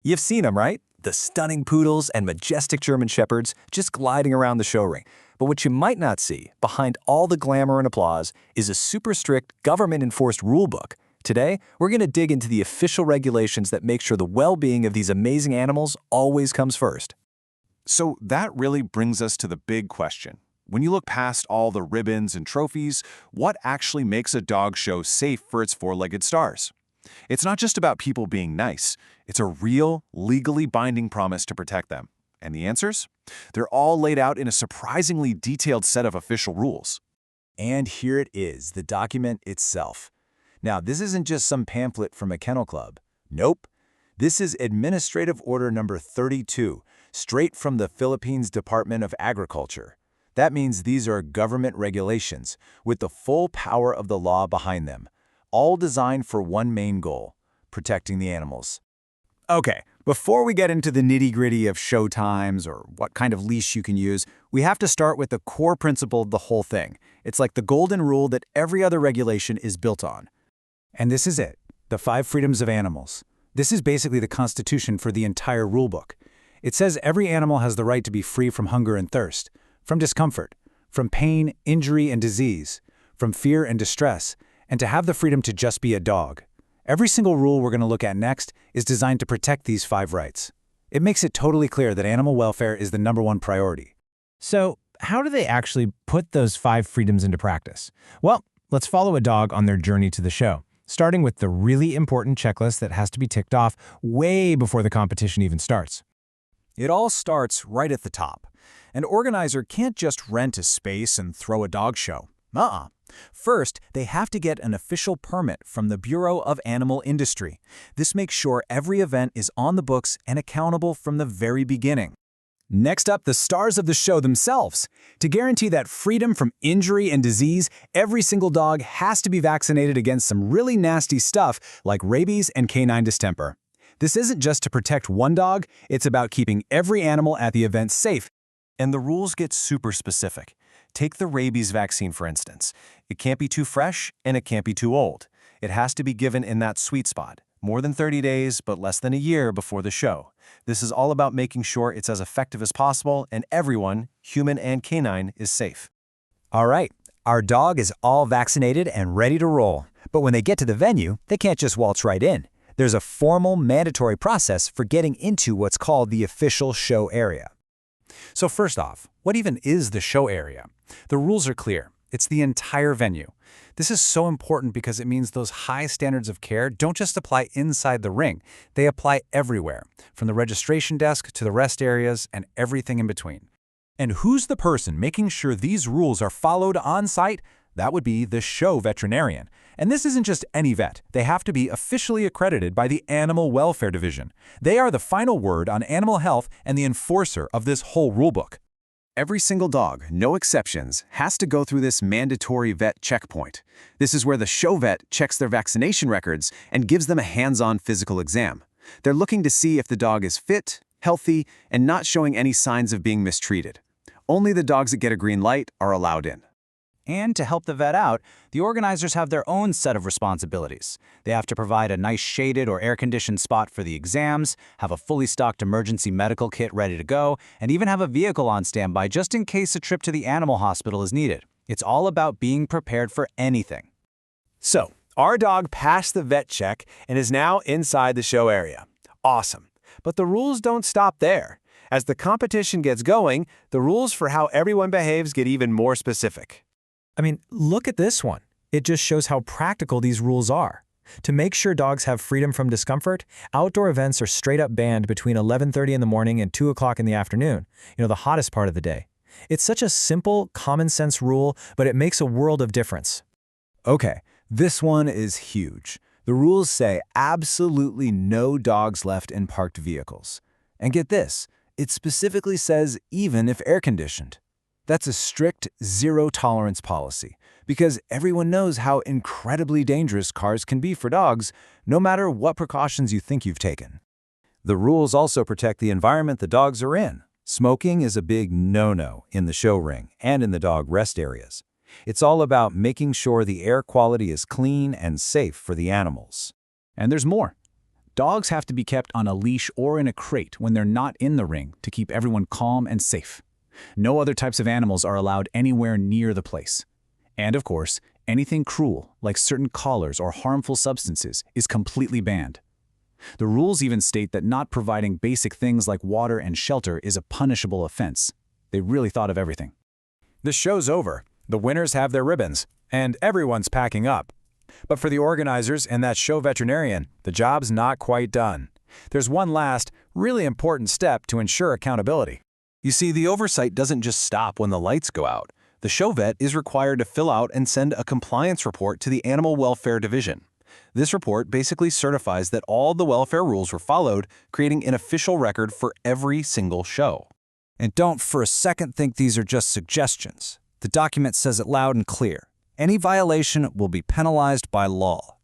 You've seen them, right? The stunning poodles and majestic German shepherds just gliding around the show ring. But what you might not see, behind all the glamour and applause, is a super strict government-enforced rulebook. Today, we're going to dig into the official regulations that make sure the well-being of these amazing animals always comes first. So that really brings us to the big question. When you look past all the ribbons and trophies, what actually makes a dog show safe for its four-legged stars? It's not just about people being nice. It's a real, legally binding promise to protect them. And the answers? They're all laid out in a surprisingly detailed set of official rules. And here it is, the document itself. Now, this isn't just some pamphlet from a kennel club. Nope. This is Administrative Order Number 32, straight from the Philippines Department of Agriculture. That means these are government regulations, with the full power of the law behind them, all designed for one main goal: protecting the animals. Okay, before we get into the nitty-gritty of show times or what kind of leash you can use, we have to start with the core principle of the whole thing. It's like the golden rule that every other regulation is built on. And this is it, the 5 freedoms of animals. This is basically the constitution for the entire rulebook. It says every animal has the right to be free from hunger and thirst, from discomfort, from pain, injury, and disease, from fear and distress, and to have the freedom to just be a dog. Every single rule we're going to look at next is designed to protect these 5 rights. It makes it totally clear that animal welfare is the #1 priority. So, how do they actually put those 5 freedoms into practice? Well, let's follow a dog on their journey to the show, starting with the really important checklist that has to be ticked off way before the competition even starts. It all starts right at the top. An organizer can't just rent a space and throw a dog show. First, they have to get an official permit from the Bureau of Animal Industry. This makes sure every event is on the books and accountable from the very beginning. Next up, the stars of the show themselves. To guarantee that freedom from injury and disease, every single dog has to be vaccinated against some really nasty stuff like rabies and canine distemper. This isn't just to protect one dog, it's about keeping every animal at the event safe. And the rules get super specific. Take the rabies vaccine, for instance. It can't be too fresh, and it can't be too old. It has to be given in that sweet spot, more than 30 days, but less than a year before the show. This is all about making sure it's as effective as possible and everyone, human and canine, is safe. All right, our dog is all vaccinated and ready to roll. But when they get to the venue, they can't just waltz right in. There's a formal, mandatory process for getting into what's called the official show area. So first off, what even is the show area? The rules are clear. It's the entire venue. This is so important because it means those high standards of care don't just apply inside the ring. They apply everywhere, from the registration desk to the rest areas and everything in between. And who's the person making sure these rules are followed on site? That would be the show veterinarian. And this isn't just any vet. They have to be officially accredited by the Animal Welfare Division. They are the final word on animal health and the enforcer of this whole rulebook. Every single dog, no exceptions, has to go through this mandatory vet checkpoint. This is where the show vet checks their vaccination records and gives them a hands-on physical exam. They're looking to see if the dog is fit, healthy, and not showing any signs of being mistreated. Only the dogs that get a green light are allowed in. And to help the vet out, the organizers have their own set of responsibilities. They have to provide a nice shaded or air-conditioned spot for the exams, have a fully stocked emergency medical kit ready to go, and even have a vehicle on standby just in case a trip to the animal hospital is needed. It's all about being prepared for anything. So, our dog passed the vet check and is now inside the show area. Awesome. But the rules don't stop there. As the competition gets going, the rules for how everyone behaves get even more specific. I mean, look at this one. It just shows how practical these rules are. To make sure dogs have freedom from discomfort, outdoor events are straight up banned between 11:30 in the morning and 2 o'clock in the afternoon, the hottest part of the day. It's such a simple, common sense rule, but it makes a world of difference. Okay, this one is huge. The rules say absolutely no dogs left in parked vehicles. And get this, it specifically says even if air-conditioned. That's a strict zero-tolerance policy, because everyone knows how incredibly dangerous cars can be for dogs, no matter what precautions you think you've taken. The rules also protect the environment the dogs are in. Smoking is a big no-no in the show ring and in the dog rest areas. It's all about making sure the air quality is clean and safe for the animals. And there's more. Dogs have to be kept on a leash or in a crate when they're not in the ring to keep everyone calm and safe. No other types of animals are allowed anywhere near the place. And of course, anything cruel, like certain collars or harmful substances, is completely banned. The rules even state that not providing basic things like water and shelter is a punishable offense. They really thought of everything. The show's over. The winners have their ribbons, and everyone's packing up. But for the organizers and that show veterinarian, the job's not quite done. There's one last, really important step to ensure accountability. You see, the oversight doesn't just stop when the lights go out. The show vet is required to fill out and send a compliance report to the Animal Welfare Division. This report basically certifies that all the welfare rules were followed, creating an official record for every single show. And don't for a second think these are just suggestions. The document says it loud and clear. Any violation will be penalized by law.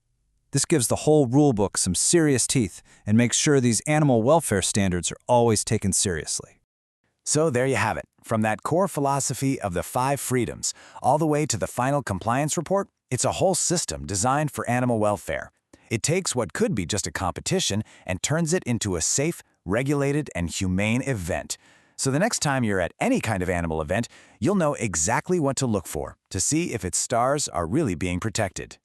This gives the whole rulebook some serious teeth and makes sure these animal welfare standards are always taken seriously. So there you have it. From that core philosophy of the 5 freedoms, all the way to the final compliance report, it's a whole system designed for animal welfare. It takes what could be just a competition and turns it into a safe, regulated, and humane event. So the next time you're at any kind of animal event, you'll know exactly what to look for to see if its stars are really being protected.